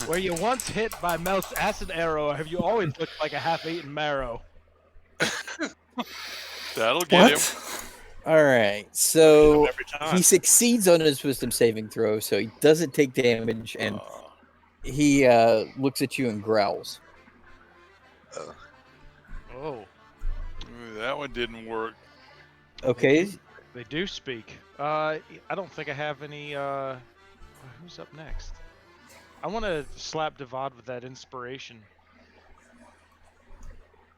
Were you once hit by Melt's acid arrow, or have you always looked like a half-eaten marrow? That'll get him. All right, so Every time. he succeeds on his wisdom saving throw, so he doesn't take damage, and he looks at you and growls. Oh, Ooh, that one didn't work. Okay, they do speak. I don't think I have any. Who's up next? I want to slap Devad with that inspiration.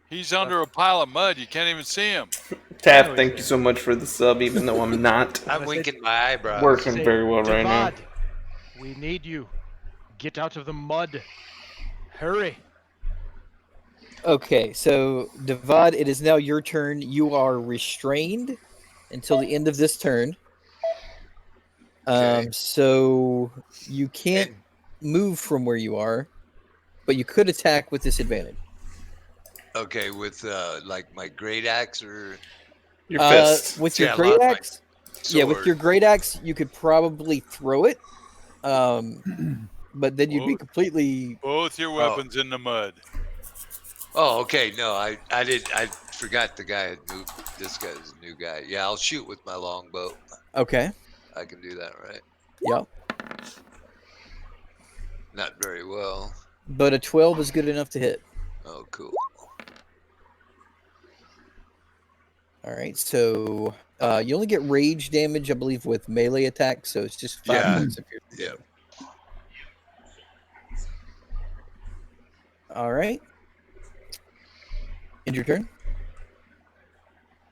He's under a pile of mud. You can't even see him. Tap, thank you so much for the sub, even though I'm not I'm winking my eyebrows. working very well right now. Devad, we need you. Get out of the mud. Hurry. okay, so Devad, it is now your turn. You are restrained until the end of this turn. Okay. So you can't move from where you are, but you could attack with disadvantage. Okay, with like my great axe or Your fist. With Yeah, your I great lost my axe, yeah, with sword. your great axe, you could probably throw it, but then you'd be completely. Both your weapons in the mud. Oh, okay. No, I forgot the guy. This guy's a new guy. Yeah, I'll shoot with my longbow. Okay. I can do that, right? Yep. Not very well. But a 12 is good enough to hit. Oh, cool. All right, so you only get rage damage, I believe, with melee attacks, so it's just 5 points of your. Yeah. All right. End your turn.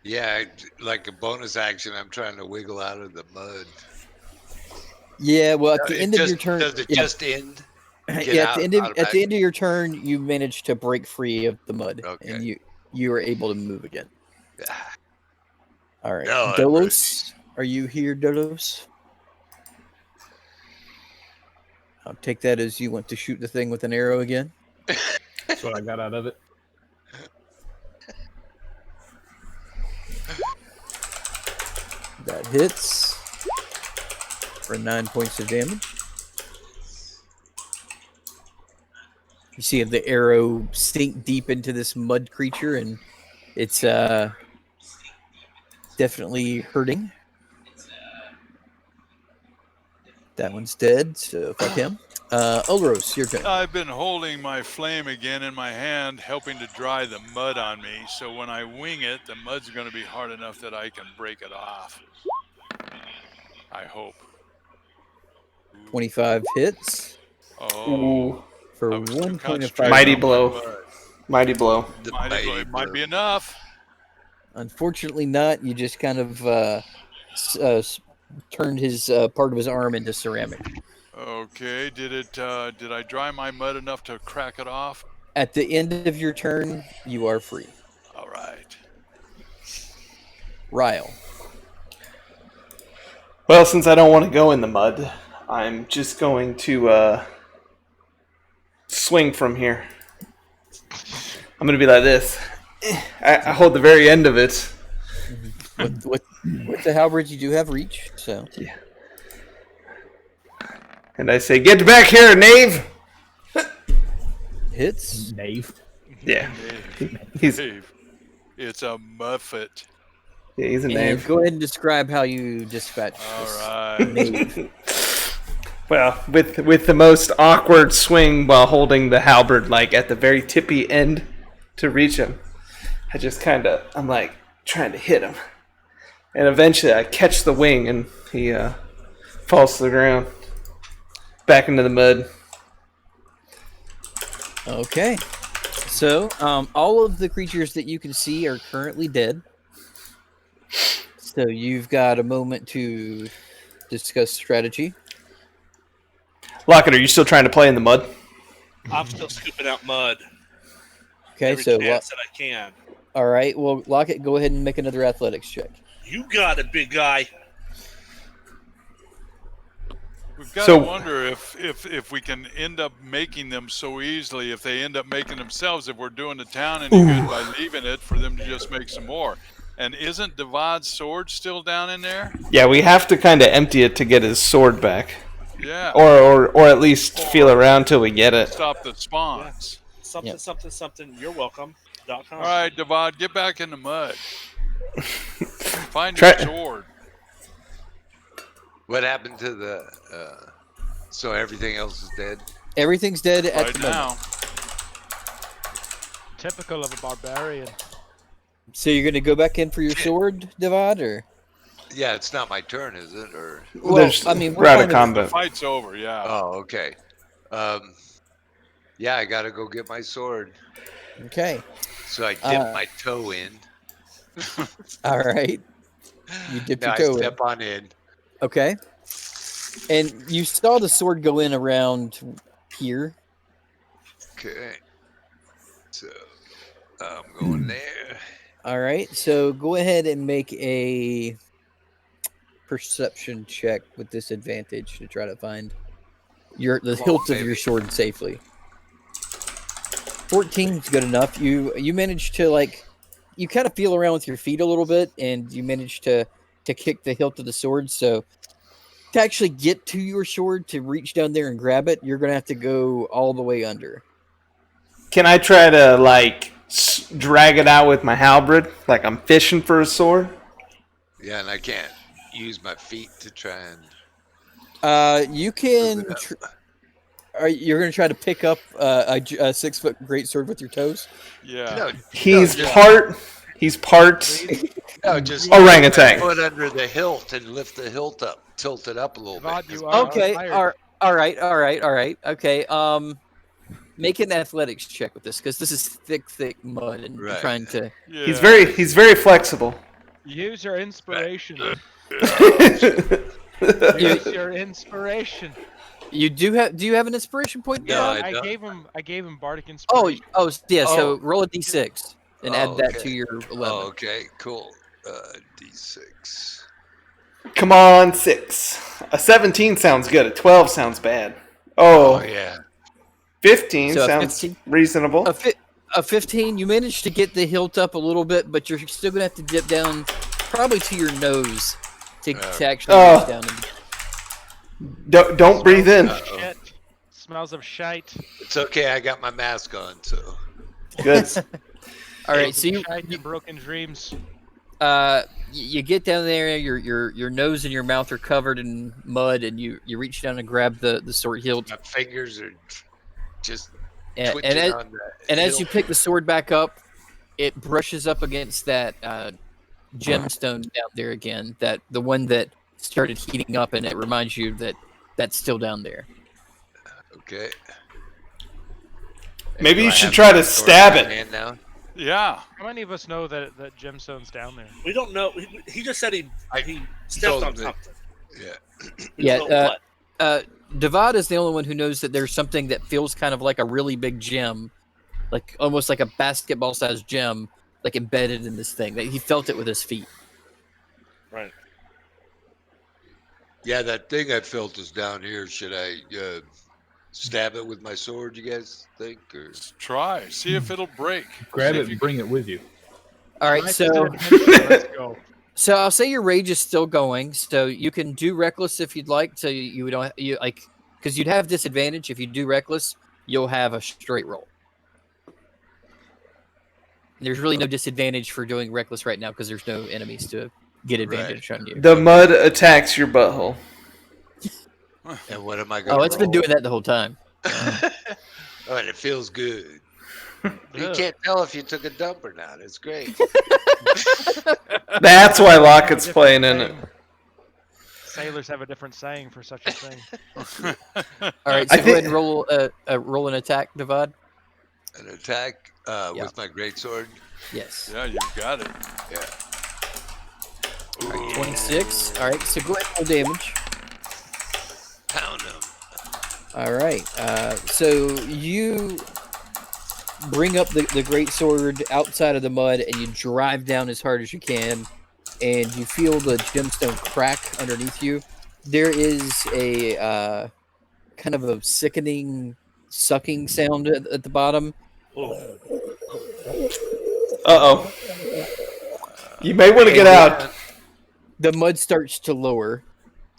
Yeah, like a bonus action, I'm trying to wiggle out of the mud. Yeah, well, at the It end of just- your turn, Does it yeah, just end? Get yeah, out at the automatically? end of your turn, you manage to break free of the mud, Okay. and you are able to move again. All right, No, I'm Dolos, are you here, Dolos? I'll take that as you want to shoot the thing with an arrow again. That's what I got out of it. That hits for 9 points of damage. You see the arrow sink deep into this mud creature, and it's definitely hurting. That one's dead, so fuck him. Ulros, your turn. I've been holding my flame again in my hand, helping to dry the mud on me. So when I wing it, the mud's going to be hard enough that I can break it off. I hope. 25 hits Oh, Ooh, for I was too 1 point of concentrated fire. Mighty on my blow. mud. mighty blow. The Mighty blow. It might be enough. Unfortunately, not. You just kind of turned his part of his arm into ceramic. Okay. Did I dry my mud enough to crack it off? At the end of your turn, you are free. All right. Ryle. Well, since I don't want to go in the mud, I'm just going to swing from here. I'm going to be like this. I hold the very end of it. With the halberd, you do have reach, so. Yeah. And I say, "Get back here, knave!" Hits. Knave. Yeah. Dave. He's Dave. It's a muffet. yeah, he's a And knave. go ahead and describe how you dispatch All this right. knave. Well, with the most awkward swing while holding the halberd, like at the very tippy end to reach him. I just I'm like trying to hit him. And eventually I catch the wing and he falls to the ground. Back into the mud. Okay. So, all of the creatures that you can see are currently dead. So you've got a moment to discuss strategy. Lockett, are you still trying to play in the mud? I'm still scooping out mud. Okay, Every so chance that I can. all right. Well, Lockett, go ahead and make another athletics check. You got it, big guy. We've got So- to wonder if we can end up making them so easily, if they end up making themselves, if we're doing the town any good by leaving it for them to just make some more. And isn't Devad's sword still down in there? Yeah, we have to kind of empty it to get his sword back. Yeah. or at least feel around till we get it. Stop the spawns. Something, Yep. something, something. You're welcome.com. All right, Devad, get back in the mud. Find Try- your sword. What happened to the? So everything else is dead. Everything's dead at Right the moment. now. Typical of a barbarian. So you're going to go back in for your sword, Devad, or? Yeah, it's not my turn, is it? Or Well, There's, I mean, we're out of kind The combat. fight's over. Yeah. oh, okay. Yeah, I gotta go get my sword. Okay. So I dip my toe in. All right. You dip Now your I toe in. step on in. Okay. And you saw the sword go in around here. Okay. So I'm going there. All right. So go ahead and make a perception check with disadvantage to try to find the Come on, hilt of your baby. sword safely. 14 is good enough. You managed to you kind of feel around with your feet a little bit, and you managed to kick the hilt of the sword. So to actually get to your sword, to reach down there and grab it, you're gonna have to go all the way under. Can I try to drag it out with my halberd, like I'm fishing for a sword? Yeah, and I can't use my feet to try and. You can. Move it You're gonna try to pick up a 6-foot greatsword with your toes? Yeah. No, He's just- part no, just orangutan. put under the hilt and lift the hilt up, tilt it up a little Devad, bit. you are Okay. tired. All right. Okay. Make an athletics check with this because this is thick mud, and you're Right. trying to. Yeah. He's very flexible. Use your inspiration. You, Use your inspiration. you do have? Do you have an inspiration point? No, Dylan? I don't. I gave him bardic Oh, inspiration. yeah. So Oh. roll a d6 and add Oh, that okay. to your 11. Oh, okay, cool. D6. Come on, 6. A 17 sounds good. A 12 sounds bad. Oh yeah. 15 So a sounds 15? reasonable. A 15. You managed to get the hilt up a little bit, but you're still gonna have to dip down, probably to your nose, to actually Oh. reach down. Don't breathe in. Shit. Smells of shite. It's okay. I got my mask on, so. Good. All right. Smells So of shite and broken dreams. you get down there. Your nose and your mouth are covered in mud, and you reach down and grab the sword hilt. My fingers are just And, twitching and, as, on the and as you hilt. pick the sword back up, it brushes up against that gemstone down there again. That the one that started heating up, and it reminds you that that's still down there. Okay. Maybe Do you I should have try my to sword stab in it. my hand now? Yeah. How many of us know that gemstone's down there? We don't know. He just said he stepped told on him that- something. Yeah. We don't know what. Devad is the only one who knows that there's something that feels kind of like a really big gem, like almost like a basketball-sized gem, like embedded in this thing. That he felt it with his feet. Right. Yeah, that thing I felt is down here. Should I stab it with my sword, you guys think? Or Let's try. See if it'll break. Grab See it if you and bring it with you. All right, Nice so adventure, let's go. So I'll say your rage is still going. So you can do reckless if you'd like. So you don't because you'd have disadvantage if you do reckless. You'll have a straight roll. There's really no disadvantage for doing reckless right now because there's no enemies to get advantage on you. The mud attacks your butthole. and what am I going? Oh, it's been doing that the whole time. Oh, and it feels good. You can't tell if you took a dump or not. It's great. That's why Locket's playing in it. Sailors have a different saying for such a thing. All right, I so go think- ahead and roll an attack, Devad. An attack Yeah. with my greatsword. Yes. Yeah, you got it. Yeah. 26. All right, so go ahead and roll damage. Pound him. All right. So you bring up the great sword outside of the mud, and you drive down as hard as you can, and you feel the gemstone crack underneath you. There is a kind of a sickening sucking sound at the bottom. Uh-oh. You may want to get out. The mud starts to lower.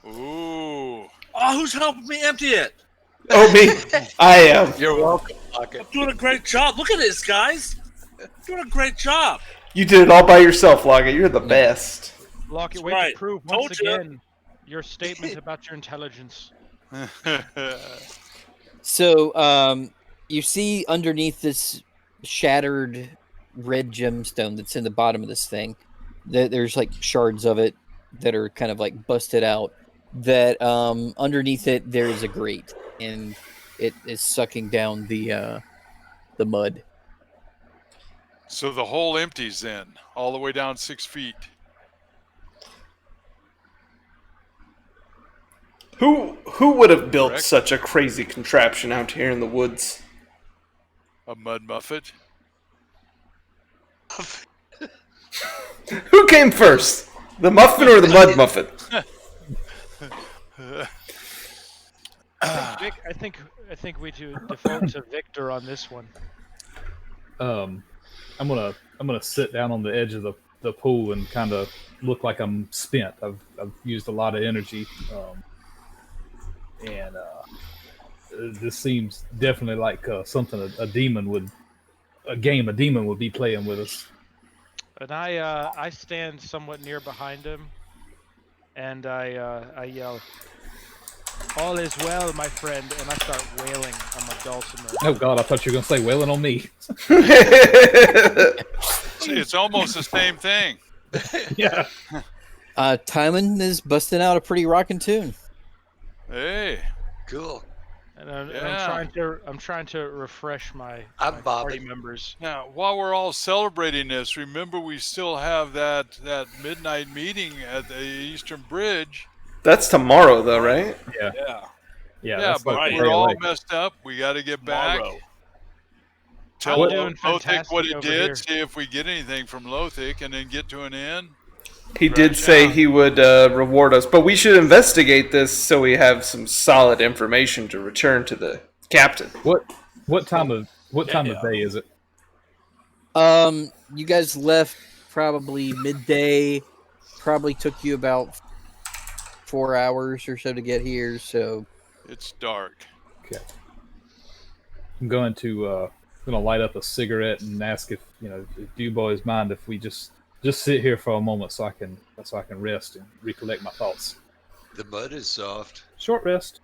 Ooh. Oh, Oh, who's helping me empty it? Oh, me. I am. You're welcome, Lockett. I'm doing a great job. Look at this, guys. I'm doing a great job. You did it all by yourself, Lockett. You're the best. Lockett, That's wait right. to prove Told once ya. again your statement about your intelligence. So, you see underneath this shattered red gemstone that's in the bottom of this thing, that there's like shards of it that are kind of like busted out. That underneath it there is a grate, and it is sucking down the mud. So the hole empties then, all the way down 6 feet. Who would have built Correct. such a crazy contraption out here in the woods? A mud muffet. Who came first? The muffin or the mud muffin? Vic, I think we should default to Victor on this one. I'm gonna sit down on the edge of the pool and kind of look like I'm spent. I've used a lot of energy, and this seems definitely like something a demon would be playing with us. And I stand somewhat near behind him, and I yell, "All is well, my friend," and I start wailing on my dulcimer. Oh God, I thought you were gonna say wailing on me. It's almost the same thing. Yeah. Timon is busting out a pretty rockin' tune. Hey, Cool. And I'm Yeah. trying to refresh my I'm my party bobbing. members. now while we're all celebrating this, remember we still have that midnight meeting at the Eastern Bridge. That's tomorrow, though, right? Yeah. Yeah. Yeah. Yeah, That's but like we're way all away. messed up. We got to get back. Tomorrow. Tell I'm doing Lothic what fantastic it over did. here. See if we get anything from Lothic, and then get to an end. He did Right say down. he would reward us, but we should investigate this so we have some solid information to return to the captain. What time of day is it? You guys left probably midday. Probably took you about 4 hours or so to get here. So It's dark. Okay. I'm going to light up a cigarette and ask if do you boys mind if we just sit here for a moment so I can rest and recollect my thoughts. The mud is soft. Short rest.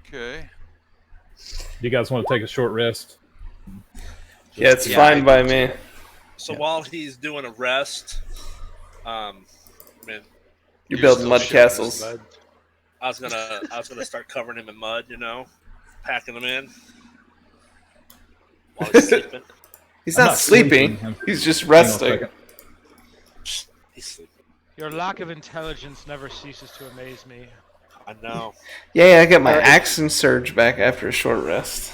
Okay. Do you guys want to take a short rest? Yeah, it's Yeah, fine I by do me. So Yeah. while he's doing a rest, man, You're You're building still mud shitting this castles. mud. I was gonna start covering him in mud, packing him in while he's sleeping. He's I'm not sleeping. I'm- He's just Hang on a resting. second. He's sleeping. Your lack of intelligence never ceases to amaze me. I know. Yeah, I get my accent surge back after a short rest.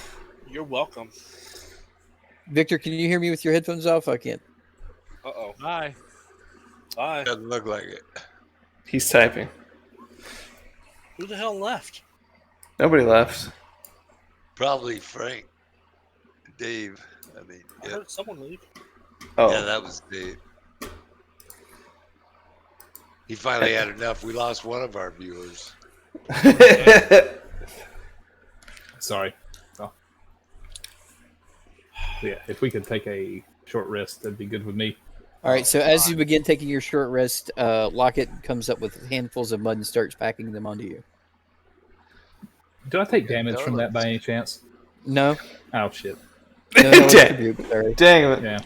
You're welcome. Victor, can you hear me with your headphones off? I can't. Uh-oh. Bye. Bye. Doesn't look like it. He's typing. Who the hell left? Nobody left. Probably Frank. Dave. I mean, I yeah, heard someone leave. Oh. yeah, that was Dave. He finally had enough. We lost one of our viewers. Sorry. Oh. Yeah, if we could take a short rest, that'd be good with me. All right. So as you begin taking your short rest, Lockett comes up with handfuls of mud and starts packing them onto you. Do I take damage from that by any chance? No. Oh shit. No, it's tribute, sorry. Dang it. Yeah.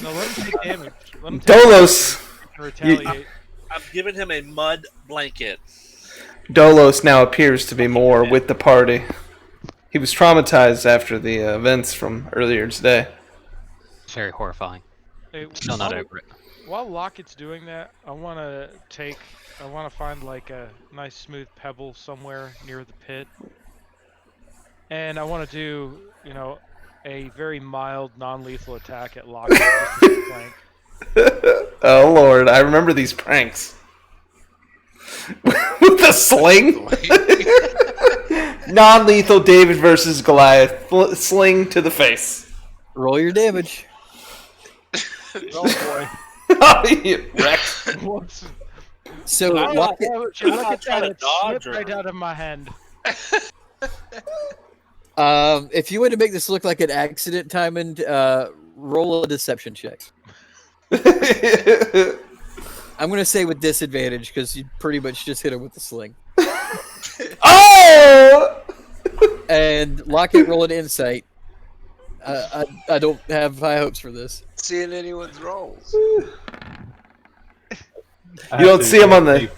No, let him take damage. Let him take Dolos! damage and retaliate. I'm giving him a mud blanket. Dolos now appears to be more with the party. He was traumatized after the events from earlier today. It's very horrifying. Hey, Still not while- over it. While Lockett's doing that, I want to find like a nice smooth pebble somewhere near the pit. And I want to do, a very mild, non-lethal attack at Lockett. Just as a flank. Oh lord, I remember these pranks. With the sling? Non-lethal David versus Goliath. Sling to the face. Roll your damage. Oh boy. Oh, you wrecked. Whoops. So I'm Lockett, Would you I'm look not at trying that? to It dodge slipped or- right out of my hand. if you want to make this look like an accident, Timon, roll a deception check. I'm gonna say with disadvantage because you pretty much just hit him with the sling. Oh! And Lockett, roll an insight. I don't have high hopes for this. Seeing anyone's rolls. You don't see him on the.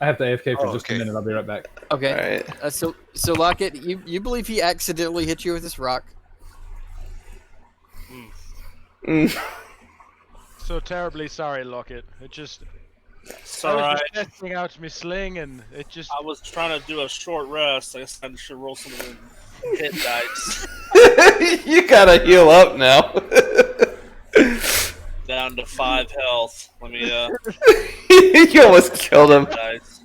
I have to AFK for Oh, just okay. a minute. I'll be right back. Okay. All right. So Lockett, you believe he accidentally hit you with this rock? Mm. So terribly sorry, Lockett. It just It's I was alright. just testing out my sling, and it just I was trying to do a short rest. I guess I should roll some of the hit dice You gotta heal up now. down to 5 health. Let me You almost killed him. dice.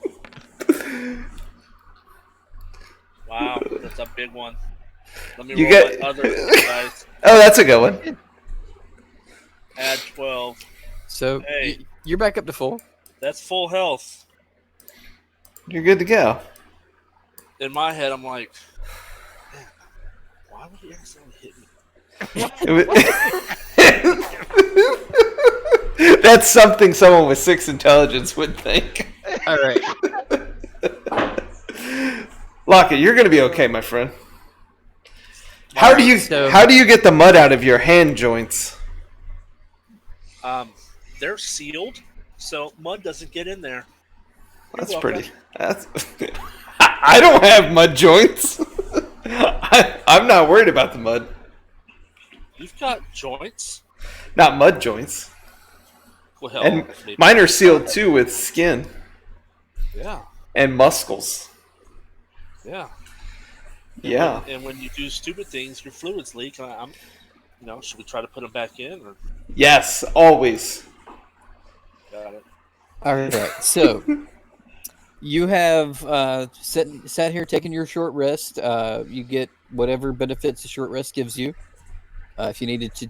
Wow, that's a big one. Let me You roll get- my other dice. Oh, that's a good one. Add 12. So Hey. you're back up to full. That's full health. You're good to go. In my head, I'm like, man, why would he accidentally hit me? That's something someone with 6 intelligence would think. All right. Lockett, you're gonna be okay, my friend. How do you so- get the mud out of your hand joints? They're sealed, so mud doesn't get in there. That's welcome. pretty. That's. I don't have mud joints. I'm not worried about the mud. You've got joints. Not mud joints. Well, hell, And maybe. mine are sealed too with skin Yeah, and muscles. yeah. Yeah. And when you do stupid things, your fluids leak. And I'm, should we try to put them back in? Or Yes, always. got it. All right. So you have sat here taking your short rest. You get whatever benefits a short rest gives you. If you needed to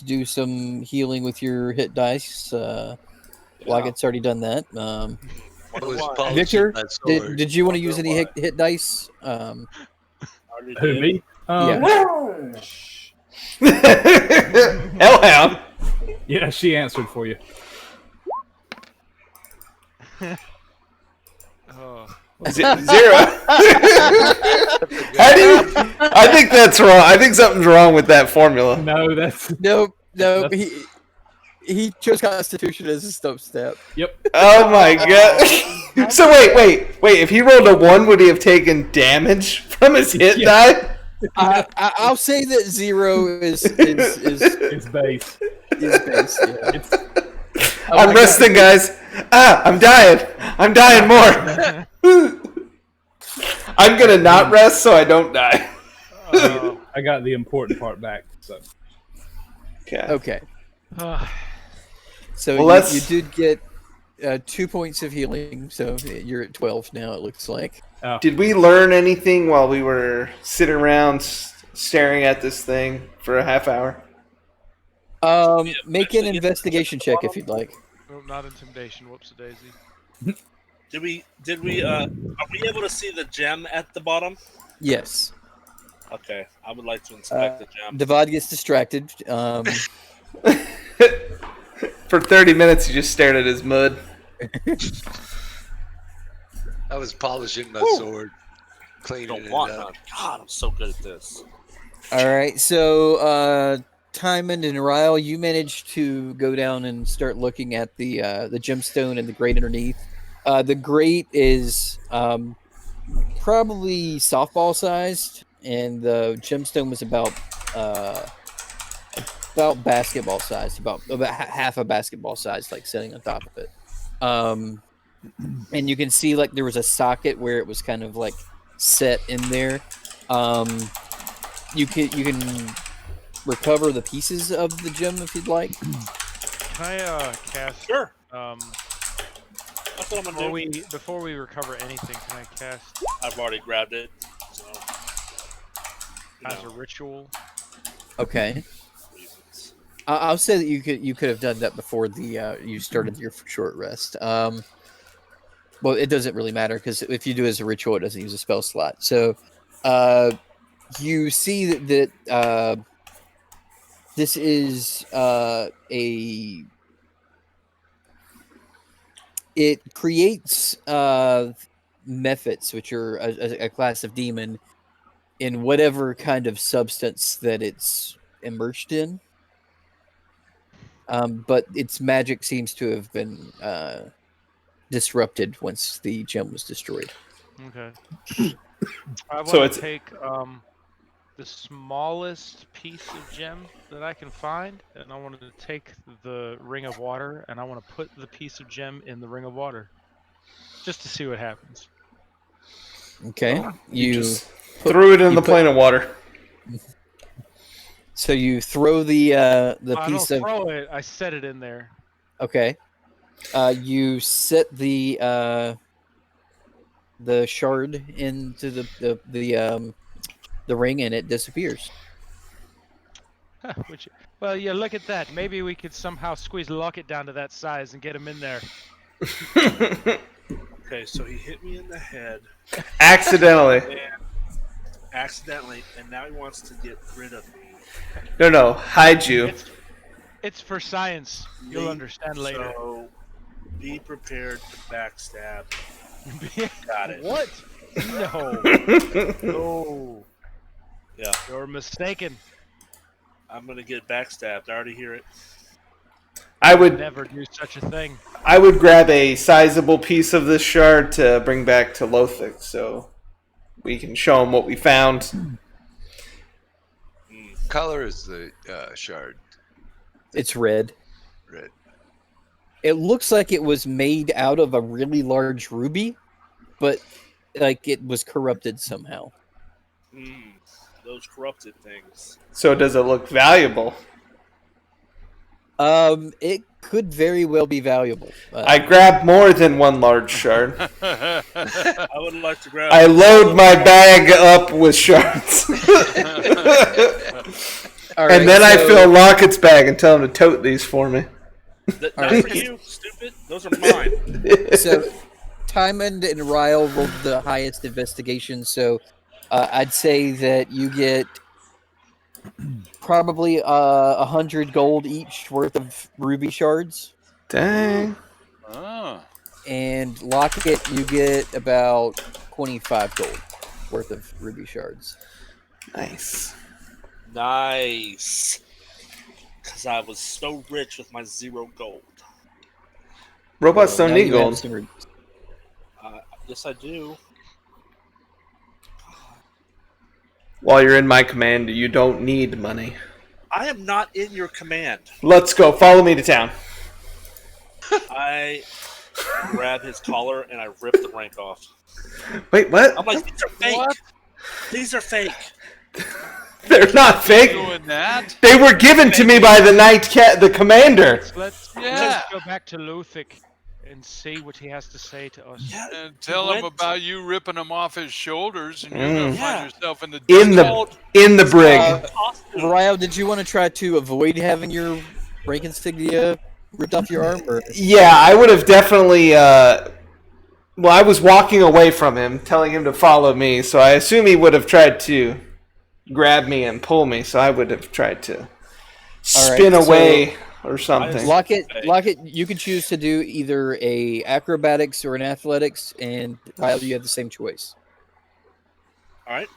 do some healing with your hit dice, Lockett's already done that. I was polishing Victor, my sword. did you want to use any hit dice? Already Who, did. me? Hellhound. Yeah, she answered for you. oh, Zero. How do you? I think that's wrong. I think something's wrong with that formula. No, that's Nope. That's- He chose Constitution as his stump step. yep. Oh my god. So wait. If he rolled a 1, would he have taken damage from his hit die? I'll say that 0 is It's base. base. Yeah. It's I'm resting, guys. I'm dying. I'm dying more. I'm gonna not rest so I don't die. I got the important part back. So Okay. Okay. oh. So Well, let's- you did get 2 points of healing, so you're at 12 now. It looks like. Did we learn anything while we were sitting around staring at this thing for a half hour? Make an investigation check if you'd like. Oh, not intimidation. Whoops, a daisy. Did we? Are we able to see the gem at the bottom? Yes. Okay, I would like to inspect the gem. Devad gets distracted. For 30 minutes, you just stared at his mud. I was polishing my sword, cleaning Don't it want up. none. God, I'm so good at this. All right. So, Timon and Ryle, you managed to go down and start looking at the gemstone and the grate underneath. The grate is probably softball sized, and the gemstone was about basketball sized, about half a basketball sized, like sitting on top of it. And you can see like there was a socket where it was kind of like set in there. You can recover the pieces of the gem if you'd like. Can I cast? Sure. Before That's what I'm gonna do. before we recover anything, can I cast I've already grabbed it. So, as a ritual? Okay. reasons. I'll say that you could have done that before the you started your short rest. Well, it doesn't really matter because if you do it as a ritual, it doesn't use a spell slot. So, you see that this is a it creates mephits, which are a class of demon in whatever kind of substance that it's immersed in. But its magic seems to have been disrupted once the gem was destroyed. Okay. I So want it's to take the smallest piece of gem that I can find, and I want to take the ring of water, and I want to put the piece of gem in the ring of water, just to see what happens. Okay, you just threw it in the plane of water. So you throw the I piece don't of throw it. I set it in there. okay. You set the shard into the ring, and it disappears. Which, well, yeah. Look at that. Maybe we could somehow squeeze Locket down to that size and get him in there. Okay, so he hit me in the head Accidentally. accidentally, and now he wants to get rid of me. No, hide you. It's for science. You'll understand later. So be prepared to backstab. Got it. What? No. No. Yeah, You're mistaken. I'm gonna get backstabbed. I already hear it. I would Never do such a thing. I would grab a sizable piece of this shard to bring back to Lothic so we can show him what we found. Color is the shard? It's red. Red. It looks like it was made out of a really large ruby, but like it was corrupted somehow. Those corrupted things. So does it look valuable? It could very well be valuable. I grab more than one large shard. I would like to grab. I load my bag up with shards. All And right, then I so- fill Locket's bag and tell him to tote these for me. Not right. for you, stupid. Those are mine. So Tymond and Ryle rolled the highest investigation, so I'd say that you get probably 100 gold each worth of ruby shards, Dang. Oh. and Locket you get about 25 gold worth of ruby shards. Nice. Nice. Because I was so rich with my 0 gold. Robots So don't now need you have gold. some rubies. Yes, I do. While you're in my command, you don't need money. I am not in your command. Let's go. Follow me to town. I grab his collar and I rip the rank off. Wait, what? I'm like, these are fake. What? These are fake. They're not fake. Doing that? They were given to me by the the commander. Let's Yeah. go back to Lothic and see what he has to say to us. Yeah. And tell him about you ripping him off his shoulders, and you're gonna Yeah. find yourself in the In dungeon. the brig. Ryle, did you want to try to avoid having your rank insignia ripped off your arm? Or? Yeah, I would have definitely. Well, I was walking away from him, telling him to follow me, so I assume he would have tried to grab me and pull me. So I would have tried to spin so- away or something. Locket, you can choose to do either a acrobatics or an athletics, and Ryle, you have the same choice. All right.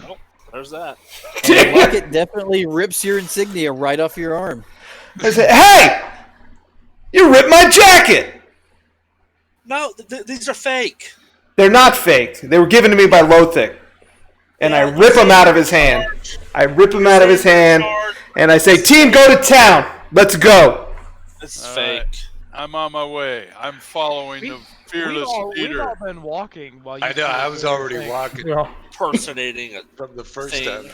Oh, there's that. And Locket definitely rips your insignia right off your arm. I said, "Hey, you ripped my jacket." No, these are fake. They're not fake. They were given to me by Lothic. And I rip them out of his hand. I rip them out of his hand, and I say, "Team, go to town. Let's go." This is All fake. right. I'm on my way. I'm following the fearless We've leader. all been walking while you. I know. I was already walking Impersonating a from the first thing. time.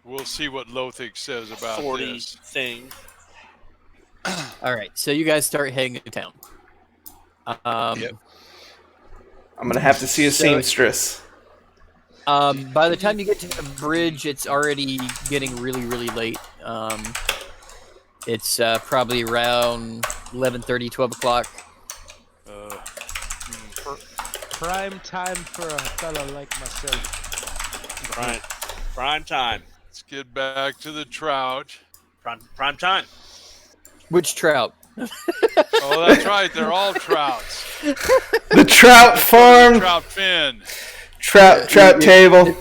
We'll see what Lothic says about 40 this. thing. All right, so you guys start heading to town. Yep. I'm gonna have to see a So- seamstress. By the time you get to the bridge, it's already getting really, really late. It's probably around 11:30, 12 o'clock. Prime time for a fella like myself. Right. Prime time. Let's get back to the trout. Prime time. Which trout? Oh, that's right. They're all trouts. The trout farm, Trout fin. trout table.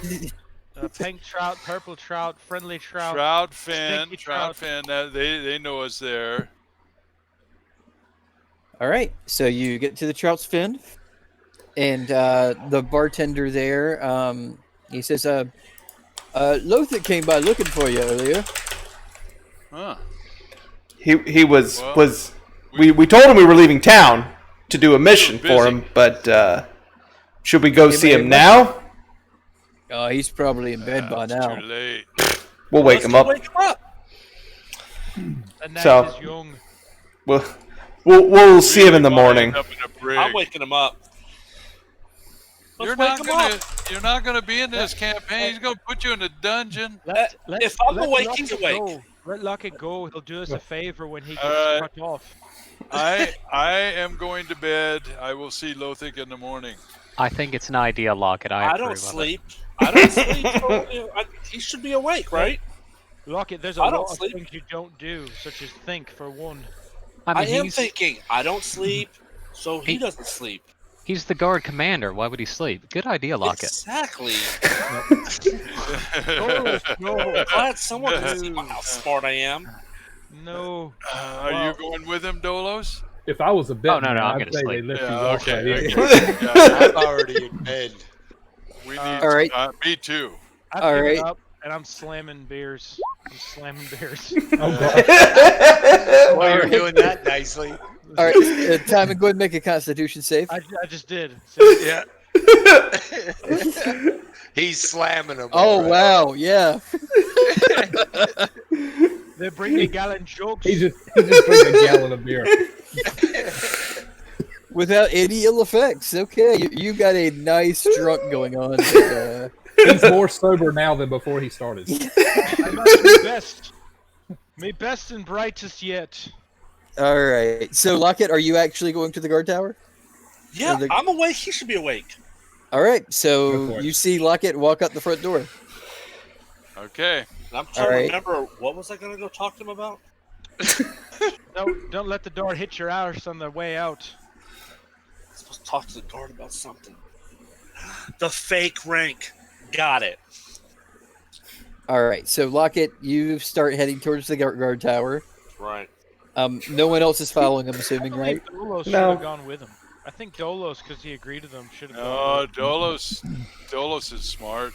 Pink trout, purple trout, friendly trout. Trout fin. stinky Trout fin. They know us there. All right, so you get to the trout's fin, and the bartender there, he says, Lothar came by looking for you earlier. Huh. He was Well, we told him we were leaving town to do a mission busy. for him, but should we go Hey, see man, him now? Oh, he's probably in bed by It's now. too late. We'll wake him up. Wake him up. The night So- is young. We'll see him in the Really morning. wind up in a brig. I'm waking him up. You're Let's not wake him gonna. up. You're not gonna be in this campaign. He's gonna put you in a dungeon. If I'm awake, he's awake. Go. Let Lockett go. He'll do us a favor when he gets Alright. cut off. I am going to bed. I will see Lothar in the morning. I think it's an idea, Lockett. I I approve don't of it. sleep. I don't sleep. So he should be awake, right? Lockett, there's a I don't lot of sleep. things you don't do, such as think, for one. I I mean, am he's, thinking. I don't sleep, so he He- doesn't sleep. he's the guard commander. Why would he sleep? Good idea, Lockett. Exactly. No, Glad someone can see how smart I am. no. Are you going with him, Dolos? If I was a bet, Oh, no, I'm I'd gonna say sleep. they lift Yeah, you off okay, right here. okay. Yeah, I'm already in bed. we need. All right. Me too. I've All given right. up, and I'm slamming beers. I'm slamming beers. I'm glad. Well, you're doing that nicely. All right, Timon, go ahead and make a Constitution save. I just did. So, Yeah. He's slamming them. Oh all right. wow, yeah. they bring me gallon jokes. He just drank a gallon of beer. Without any ill effects. Okay, you got a nice drunk going on. He's more sober now than before he started. I must be best. Me best and brightest yet. All right. So, Lockett, are you actually going to the guard tower? Yeah, the- I'm awake. He should be awake. All right. Go So for it. you see Lockett walk out the front door. Okay. And I'm trying All right. to remember what was I going to go talk to him about. Don't let the door hit your arse on the way out. I'm supposed to talk to the guard about something. The fake rank. Got it. All right. So, Lockett, you start heading towards the guard tower. Right. No one else is following. I'm assuming, I right? believe Dolos should No. have gone with him. I think Dolos, because he agreed to them, should have gone Oh, with him. Dolos is smart.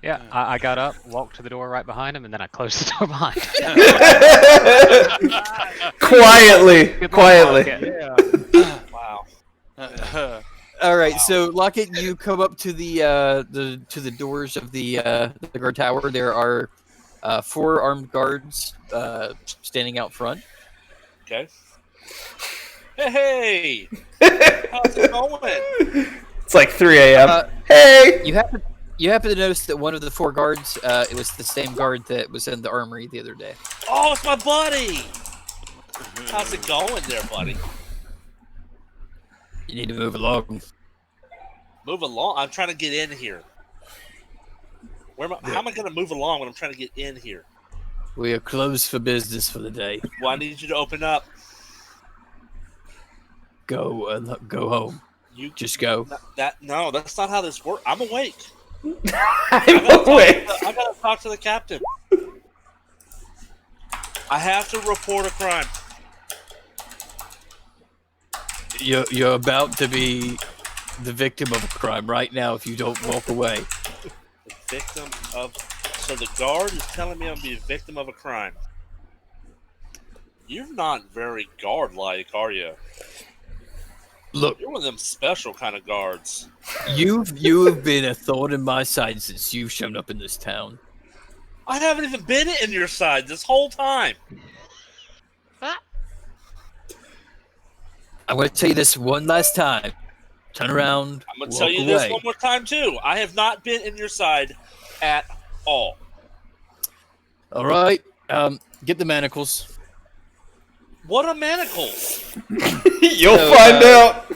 Yeah, I got up, walked to the door right behind him, and then I closed the door behind him. Quietly, Good quietly. Lockett. Yeah. Wow. All right. So, Lockett, you come up to the doors of the guard tower. There are 4 armed guards standing out front. Okay. Hey! How's it going? It's like 3 a.m. Uh, Hey! You happen to notice that one of the 4 guards, it was the same guard that was in the armory the other day. Oh, it's my buddy! How's it going there, buddy? You need to move along. Move along. I'm trying to get in here. How am I going to move along when I'm trying to get in here? We are closed for business for the day. Well, I need you to open up. Go home. You Just go. No, that's not how this works. I'm awake. I'm awake. I gotta talk to the captain. I have to report a crime. You're about to be the victim of a crime right now if you don't walk away. The victim of. So the guard is telling me I'm gonna be a victim of a crime. You're not very guard-like, are you? Look, You're one of them special kind of guards. you have been a thorn in my side since you've shown up in this town. I haven't even been in your side this whole time. I'm going to tell you this one last time. turn around. I'm gonna walk tell you away. this one more time too. I have not been in your side at all. All right. Get the manacles. What are manacles? You'll So, find out.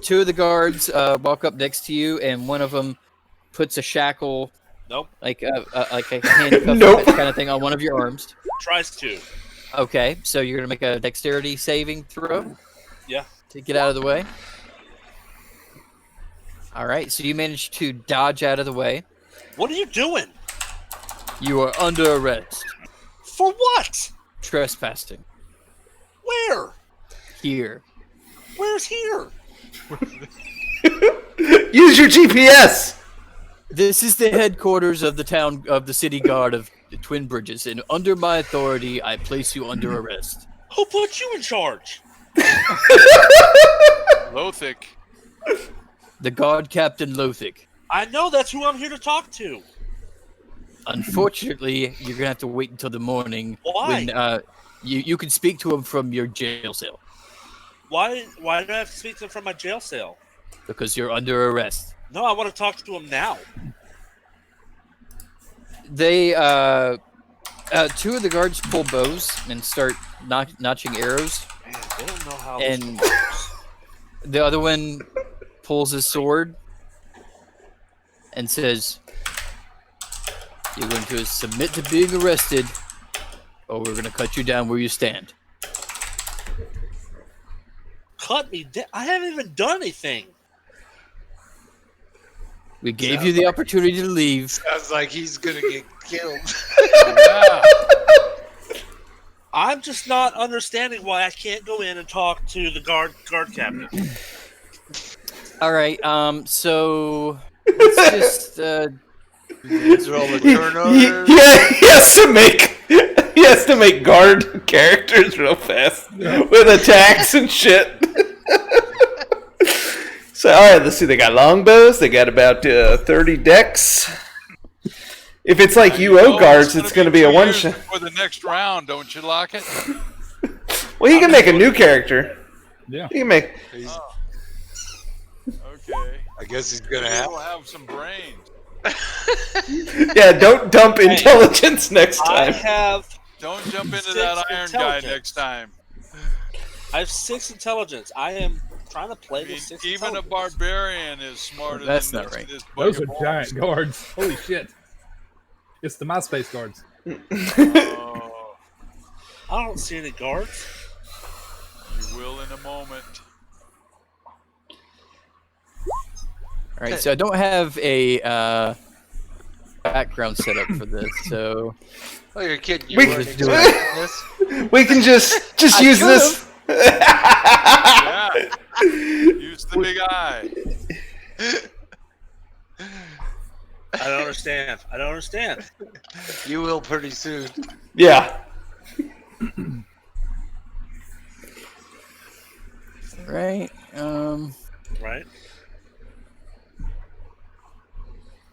Two of the guards walk up next to you, and one of them puts a shackle, Nope. like a handcuff Nope. kind of thing, on one of your arms. Tries to. Okay, so you're gonna make a dexterity saving throw. Yeah. To get out of the way. All right, so you managed to dodge out of the way. What are you doing? You are under arrest. For what? Trespassing. Where? Here. Where's here? Use your GPS. This is the headquarters of the town of the city guard of the Twin Bridges, and under my authority, I place you under arrest. Who put you in charge? Lothic. The guard captain Lothic. I know that's who I'm here to talk to. Unfortunately, you're gonna have to wait until the morning. Why? When you can speak to him from your jail cell Why do I have to speak to him from my jail cell? because you're under arrest. No, I want to talk to him now. They two of the guards pull bows and start notching arrows, Man, they don't know how and this works. the other one pulls his sword and says, "You're going to submit to being arrested, or we're going to cut you down where you stand." Cut me down. I haven't even done anything. We gave you the opportunity to leave. Sounds like he's gonna get killed. Yeah. I'm just not understanding why I can't go in and talk to the guard captain. All right. So let's just. These are all the He, turnovers. he has to make guard characters real fast with attacks and shit. So, all right, let's see. They got longbows. They got about 30 decks. If it's like UO guards, it's going to be a one shot. For the next round, don't you, Lockett? Well, you can make a new character. Yeah. You can make. He's- Okay. I guess he's gonna have. We'll have some brains. Yeah, don't dump intelligence next I time. have Don't jump into Six that iron guy intelligence. next time. 6 intelligence. I am trying to play I mean, with 6 even a intelligence. barbarian is smarter That's than not this, right. this Those are bugaboo. giant guards. Holy shit. It's the MySpace guards. Oh, I don't see any guards. you will in a moment. All right. So I don't have a background set up for this. So Oh, you're kidding. You We- weren't expecting this? We can just I use this. Yeah. Use the big eye. I don't understand. I don't understand. You will pretty soon. Yeah. right. Right?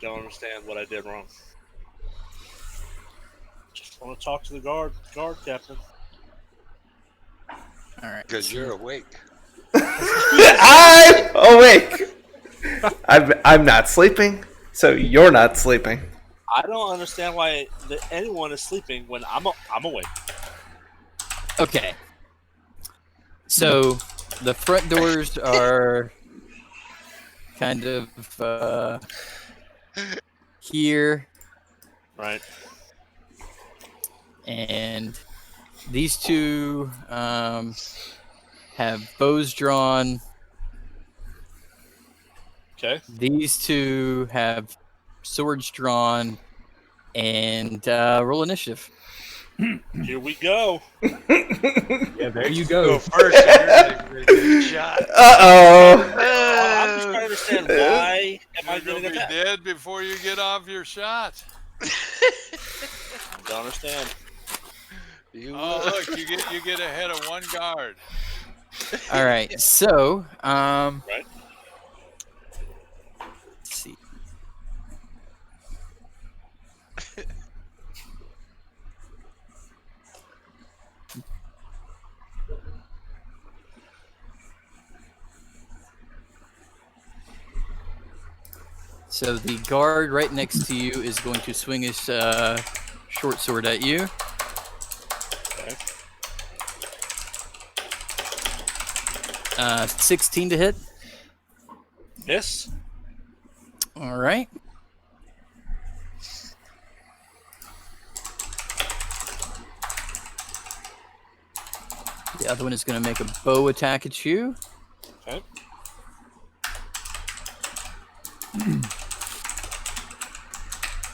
Don't understand what I did wrong. Just want to talk to the guard captain. All right. Because you're awake. I'm awake. I'm not sleeping, so you're not sleeping. I don't understand why anyone is sleeping when I'm awake. Okay. So the front doors are kind of here, Right? and these two have bows drawn. Okay. These two have swords drawn, and roll initiative. Here we go. Yeah, there you Go go. first. You're not even gonna get a shot. Uh-oh. I'm just trying to understand why am I You're getting gonna be attacked? dead before you get off your shot. Don't understand. You Oh, will. look, you get ahead of one guard. All right. So, Right? let's see. So the guard right next to you is going to swing his short sword at you. Okay. 16 to hit. Miss. All right. The other one is going to make a bow attack at you. Okay.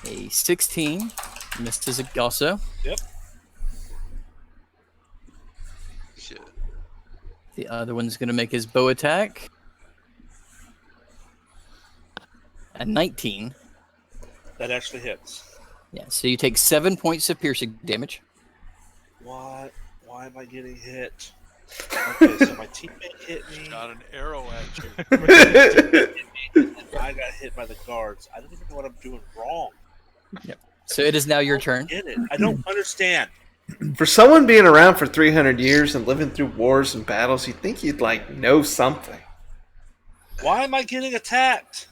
A 16. Missed as also. Yep. Shit. The other one's going to make his bow attack. A 19. That actually hits. Yeah, so you take 7 points of piercing damage. What? Why am I getting hit? Okay, so my teammate hit me. Got an arrow at you. I got hit by the guards. I don't even know what I'm doing wrong. So it is now your turn. Get it? I don't understand. For someone being around for 300 years and living through wars and battles, you'd think you'd like know something. Why am I getting attacked?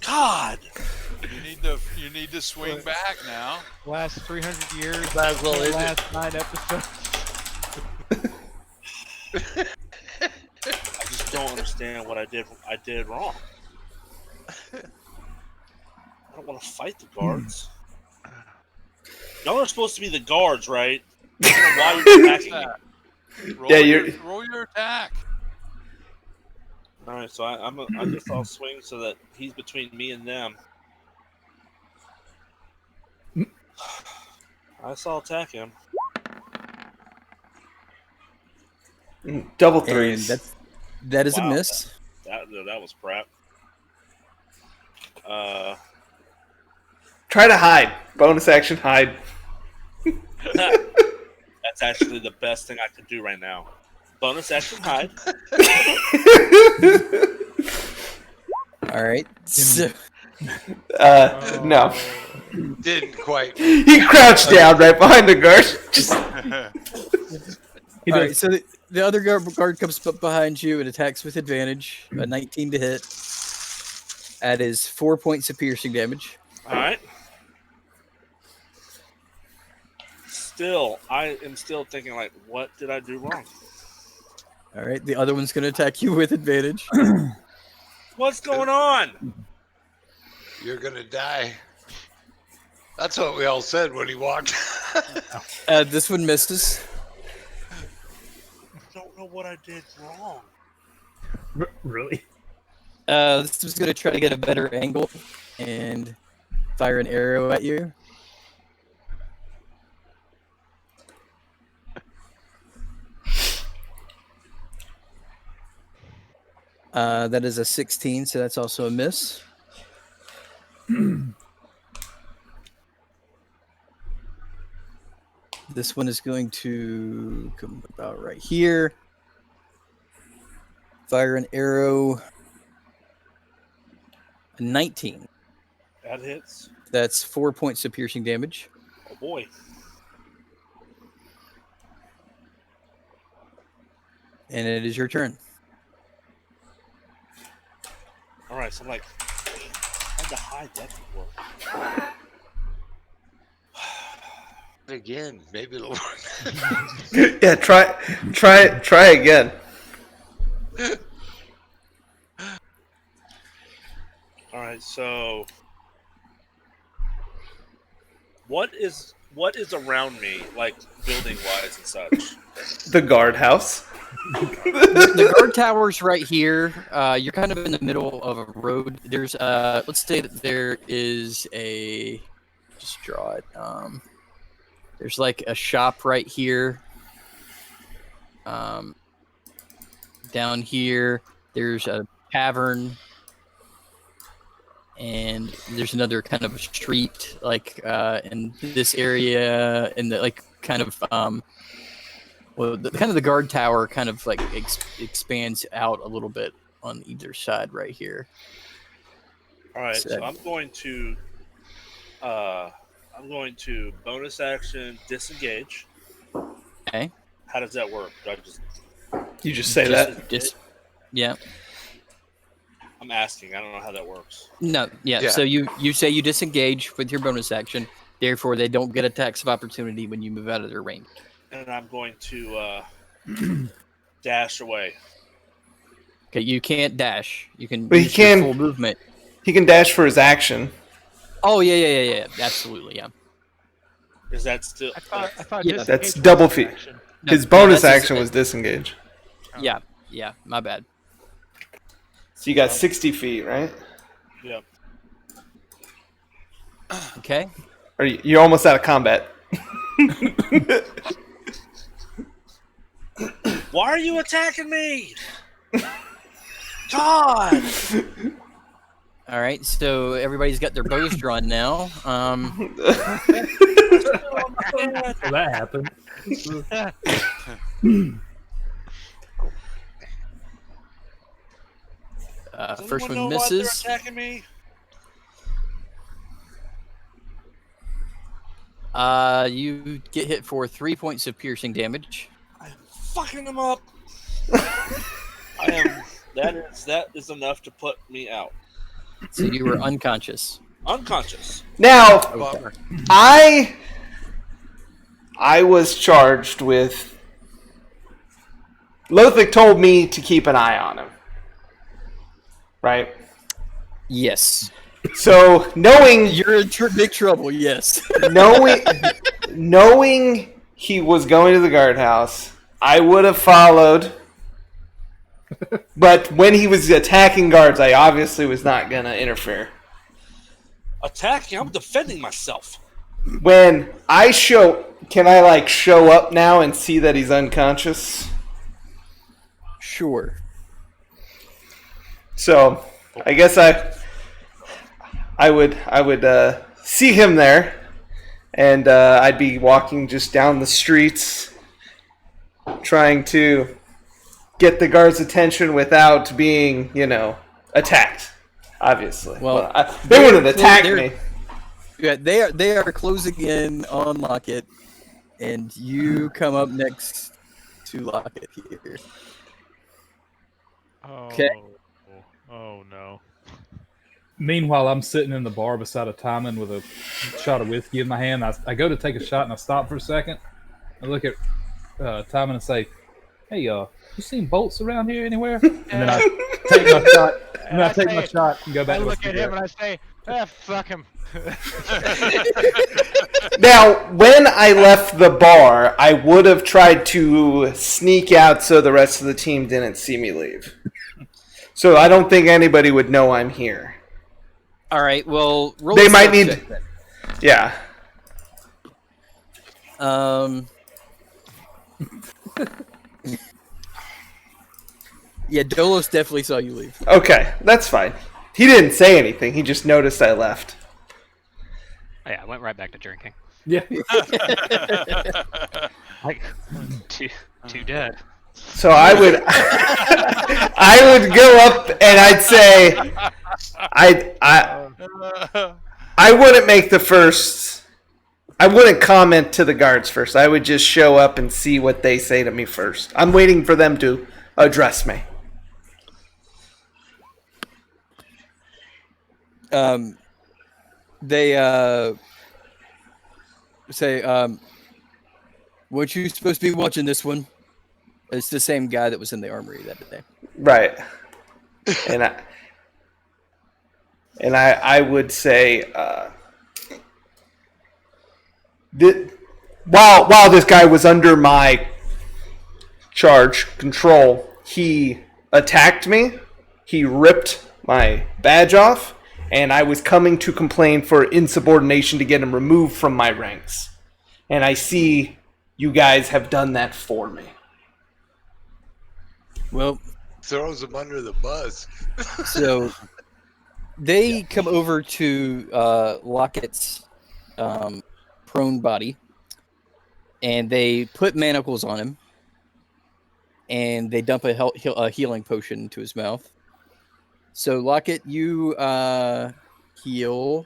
God. You need to swing back now. Last 300 years. Might as well end it. last 9 episodes. I just don't understand what I did wrong. I don't want to fight the guards. Y'all are supposed to be the guards, right? I don't know why you're attacking me. Roll your attack. All right, so I guess I'll swing so that he's between me and them. I saw attack him. Double And threes. that is Wow. a miss. That was crap. Try to hide. Bonus action hide. That's actually the best thing I could do right now. Bonus action hide. All right. So, No. Didn't quite. He crouched down right behind the guard. Just He all does- right, so the other guard comes up behind you and attacks with advantage. A 19 to hit. That is 4 points of piercing damage. All right. I am still thinking, like, what did I do wrong? All right, the other one's going to attack you with advantage. What's going on? You're gonna die. That's what we all said when he walked. This one misses. I don't know what I did wrong. Really? This is going to try to get a better angle and fire an arrow at you. That is a 16, so that's also a miss. This one is going to come about right here. Fire an arrow. A 19. That hits. That's 4 points of piercing damage. Oh boy. And it is your turn. All right, so I'm like, I had to hide that before. Again, maybe it'll work. yeah, try again. All right, so what is around me, like building wise and such? The guardhouse. The guard tower's right here. You're kind of in the middle of a road. There's let's say that there is a, just draw it. There's like a shop right here. Down here, there's a tavern, and there's another kind of a street, like in this area, and the like kind of well, the guard tower kind of like expands out a little bit on either side right here. All right, so I'm going to bonus action disengage. Okay. How does that work? Do I just You just say that. Just yeah. I'm asking. I don't know how that works. No, yeah. Yeah. So you say you disengage with your bonus action. Therefore, they don't get attacks of opportunity when you move out of their range. And I'm going to dash away. Okay, you can't dash. You can But he use your can- full movement. He can dash for his action. Oh yeah. Absolutely, yeah. Is that still? I thought Yeah, disengage that's was double his feet. action. No, His no, bonus that's his- action was disengage. Yeah. My bad. So you got 60 feet, right? Yep. Okay. Or you're almost out of combat. Why are you attacking me? God! All right. So everybody's got their bows drawn now. So that happened. Does First anyone one know why they're misses. attacking me? You get hit for 3 points of piercing damage. I'm fucking them up. I am. That is enough to put me out. So you were unconscious. Unconscious. Now, Bummer. I was charged with. Lothric told me to keep an eye on him. Right? Yes. So, knowing You're in big trouble. Yes. knowing he was going to the guardhouse, I would have followed. But when he was attacking guards, I obviously was not going to interfere. Attacking? I'm defending myself. When I can I show up now and see that he's unconscious? Sure. So, I guess I would see him there, and I'd be walking just down the streets, trying to get the guards' attention without being, attacked. Obviously, Well, they wouldn't attack they're- me. Yeah, they are closing in on Lockett, and you come up next to Lockett here. Oh, Okay. oh no. Meanwhile, I'm sitting in the bar beside a Timon with a shot of whiskey in my hand. I go to take a shot and I stop for a second. I look at Timon and say, "Hey, you seen bolts around here anywhere?" And then I take my shot. And then I take my shot and go back. I to look the at him and I say, fuck him. Now, when I left the bar, I would have tried to sneak out so the rest of the team didn't see me leave. So I don't think anybody would know I'm here. All right. Well, roll They a might stealth need- check then. Yeah. Yeah, Dolos definitely saw you leave. Okay, that's fine. He didn't say anything. He just noticed I left. Oh, yeah, I went right back to drinking. Yeah. Like two dead. So I would I would go up and I'd say I wouldn't make the first I wouldn't comment to the guards first. I would just show up and see what they say to me first. I'm waiting for them to address me. They say, "Weren't you supposed to be watching this one?" It's the same guy that was in the armory that day. Right. And I would say that while this guy was under my control, he attacked me. He ripped my badge off, and I was coming to complain for insubordination to get him removed from my ranks. And I see you guys have done that for me. Well, Throws him under the bus. so they come over to Lockett's prone body, and they put manacles on him, and they dump a healing potion into his mouth. So Lockett, you heal.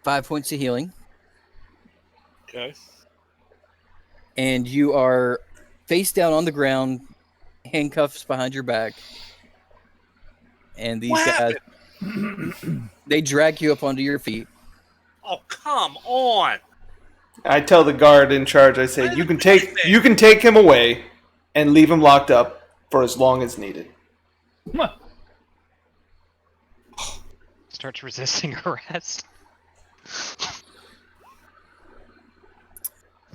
5 points of healing, Okay. and you are face down on the ground, handcuffs behind your back. And these What guys, happened? they drag you up onto your feet. Oh, come on. I tell the guard in charge, I say, you can take him away and leave him locked up for as long as needed. Starts resisting arrest.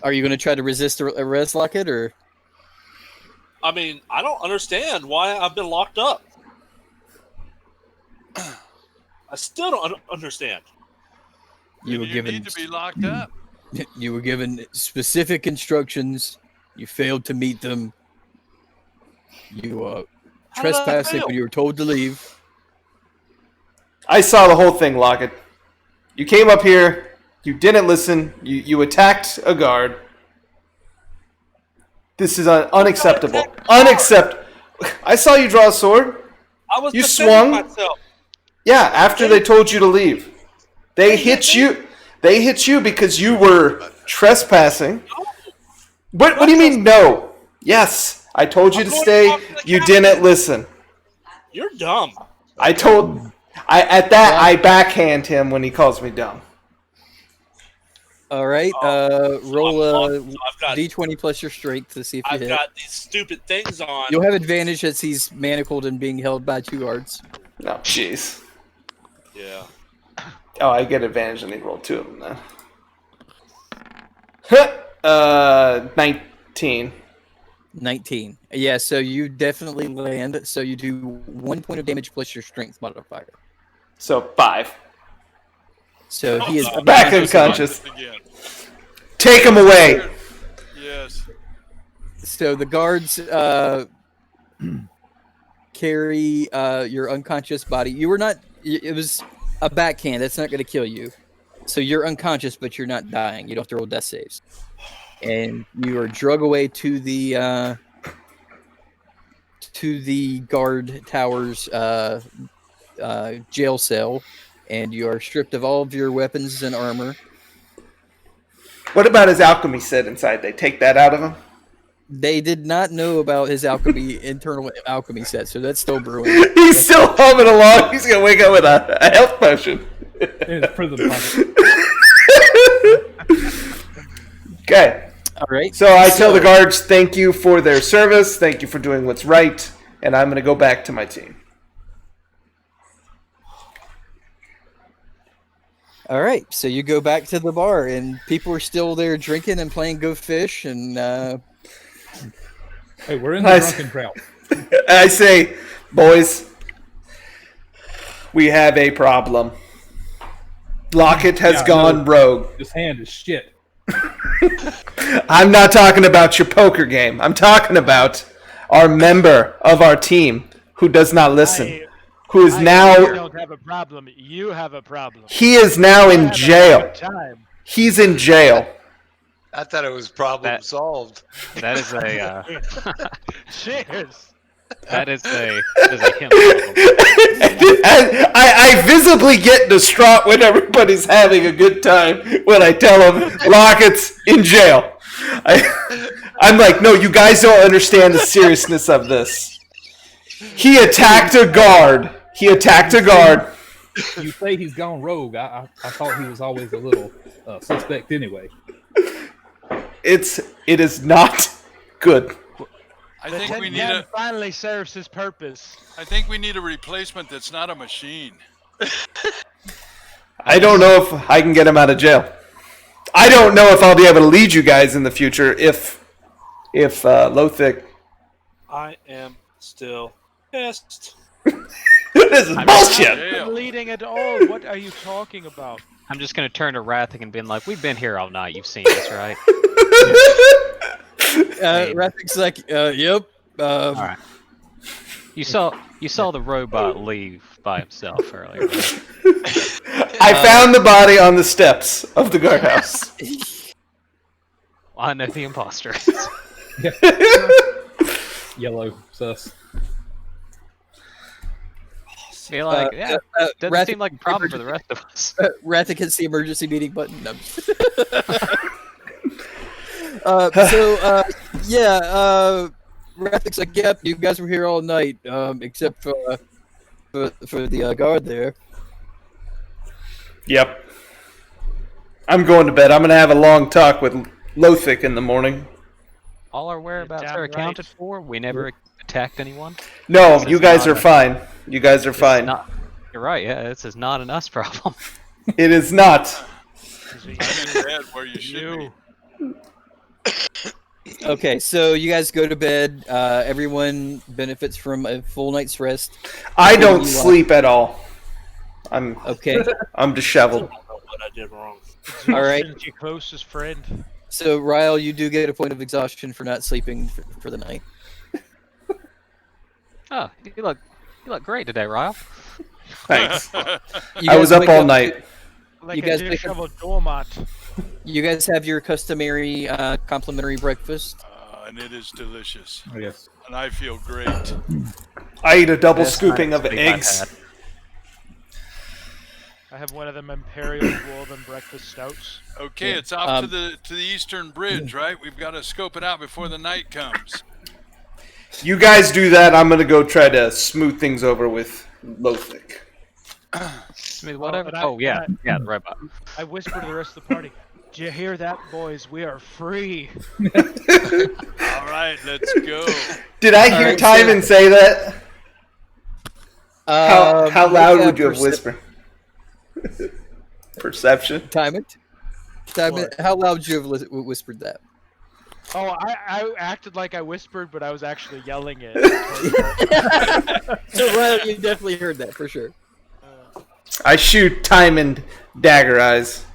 Are you going to try to resist arrest, Lockett, or? I mean, I don't understand why I've been locked up. I still don't understand. You were You given need to be locked up. you were given specific instructions. You failed to meet them. You How did I trespassing fail? when you were told to leave. I saw the whole thing, Lockett. You came up here, you didn't listen, you attacked a guard. This is unacceptable. Unacceptable. I saw you draw a sword. I was You defending swung? myself. Yeah, after they told you to leave. They hit you. They hit you because you were trespassing. What do you mean, no? Yes, I told you to stay. You didn't listen. You're dumb. I backhand him when he calls me dumb. All right. Roll a I've got, d20 plus your strength to see if you I've hit. got these stupid things on. You'll have advantage as he's manacled and being held by 2 guards. No, jeez. Yeah. Oh, I get advantage and he rolled 2 of them then. 19. 19. Yeah, so you definitely land. So you do 1 point of damage plus your strength modifier. So 5. So he is Back unconscious. Again. Take him away. Yes. So the guards carry your unconscious body. You were not. It was a backhand. That's not going to kill you. So you're unconscious, but you're not dying. You don't have to roll death saves. And you are drug away to the guard tower's jail cell, and you are stripped of all of your weapons and armor. What about his alchemy set inside? They take that out of him? They did not know about his internal alchemy set, so that's still brewing. He's still humming along. He's gonna wake up with a health potion. In his prison pocket. Okay. All right. So I tell the guards, thank you for their service. Thank you for doing what's right. And I'm gonna go back to my team. All right. So you go back to the bar, and people are still there drinking and playing Go Fish, and Hey, we're in the drunken drought. I say, boys, we have a problem. Lockett has gone rogue. This hand is shit. I'm not talking about your poker game. I'm talking about our member of our team who does not listen. Who is now... You don't have a problem. You have a problem. He is now We're in having a jail. good time. He's in jail. I thought it was problem solved. That is a Cheers. that is a him. I visibly get distraught when everybody's having a good time when I tell them Lockett's in jail. I'm like, no, you guys don't understand the seriousness of this. He attacked a guard. You say he's gone rogue. I thought he was always a little suspect anyway. It is not good. I The think we tin need can a. finally serves his purpose. I think we need a replacement that's not a machine. I don't know if I can get him out of jail. I don't know if I'll be able to lead you guys in the future if Lothic. I am still pissed. This is bullshit. Jail. Leading at all. What are you talking about? I'm just gonna turn to Rathik and being like, "We've been here all night. You've seen us, right?" Rathic's like, yep. All right. You saw the robot leave by himself earlier. Right? I found the body on the steps of the guardhouse. Well, I know the imposter. Yellow sus. Be like, yeah, doesn't Rath- seem like a problem for the rest of us. Rathik hits the emergency meeting button. No. Rathik's like, yep, you guys were here all night, except for the guard there. Yep. I'm going to bed. I'm going to have a long talk with Lothik in the morning. All our whereabouts damn are right. accounted for. We never attacked anyone. No, This you is guys not are a- fine. You guys are This is fine. not- You're right. Yeah, this is not an us problem. It is not. I'm in bed where you should be. Okay, so you guys go to bed. Everyone benefits from a full night's rest. I don't You, sleep at all. I'm Okay, disheveled. I don't know what I did wrong. all right. Exhaustion's your closest friend. So Ryle, you do get a point of exhaustion for not sleeping for the night. Oh, you look great today, Ryle. Thanks. You I was guys up wake all night. Like You a guys dish pick up- of a doormat. You guys have your customary complimentary breakfast. And it is delicious. Oh, yes. And I feel great. I eat a double Best scooping night of sleep I've eggs. had. I have one of them Imperial Dwarven breakfast stouts. Okay, Yeah. it's off to the Eastern Bridge, right? We've got to scope it out before the night comes. You guys do that. I'm going to go try to smooth things over with Lothik. I mean, whatever. and I- Oh yeah, and yeah, the robot. I whisper to the rest of the party, "Did you hear that, boys? We are free." All right, let's go. Did I hear right, Timon say that? How loud make a would you have whispered? Perception. Time it. How loud would you have whispered that? Oh, I acted like I whispered, but I was actually yelling it. So Ryle, you definitely heard that for sure. I shoot Timon dagger eyes.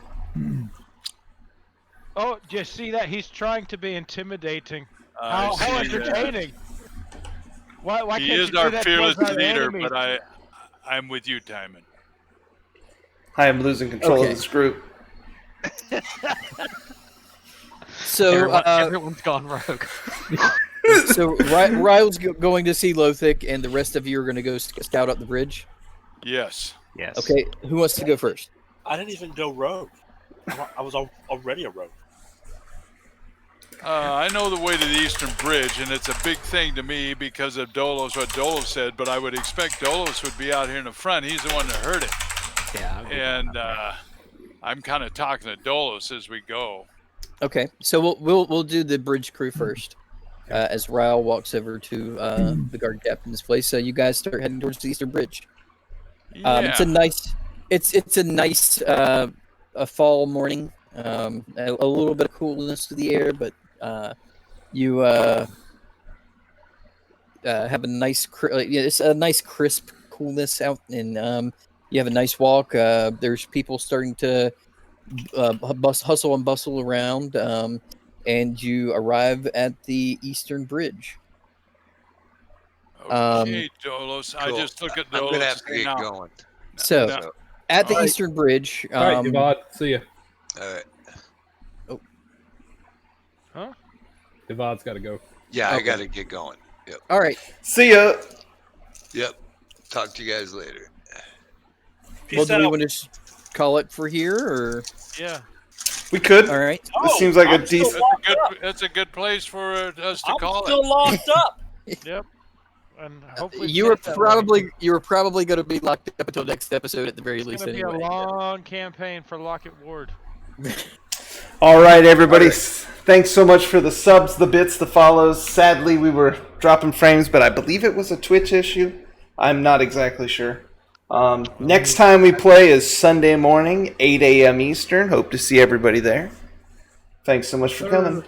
Oh, do you see that? He's trying to be intimidating. I How see that. entertaining! Why He can't is you do our that fearless towards our leader, enemies? but I'm with you, Timon. I am losing control Okay. of this group. So, Everyone's gone rogue. Ryle's going to see Lothik, and the rest of you are going to go scout up the bridge. Yes. Yes. Okay, who wants to go first? I didn't even go rogue. I was already a rogue. I know the way to the Eastern Bridge, and it's a big thing to me because of Dolos, what Dolos said, but I would expect Dolos would be out here in the front. He's the one that heard it. Yeah. And I'm kind of talking to Dolos as we go. Okay, so we'll do the bridge crew first. As Ryle walks over to the guard captain's place, so you guys start heading towards the Eastern Bridge. Yeah. It's a nice a fall morning. A little bit of coolness to the air, but you have a nice it's a nice crisp coolness out, and you have a nice walk. There's people starting to hustle and bustle around, and you arrive at the Eastern Bridge. Okay, Dolos. I Cool. just look at I'm Dolos. gonna have to and get now- going. So No. at the Alright. Eastern Bridge, All right, Divad, see ya. All right. Divad's got to go. Yeah, I Okay. got to get going. Yep. all right. See ya. Yep. Talk to you guys later. Well, Peace do we out. want to just call it for here, or Yeah. We could. all right? This seems like a I'm still decent. locked up. That's a good place for us to I'm call still it. locked up. Yep. And hopefully You were stay that way. probably going to be locked up until next episode at the very It's least. gonna be Anyway. a long campaign for Lockett Ward. All right, everybody. Thanks so much for the subs, the bits, the follows. Sadly, we were dropping frames, but I believe it was a Twitch issue. I'm not exactly sure. Next time we play is Sunday morning, 8 a.m. Eastern. Hope to see everybody there. Thanks so much for coming.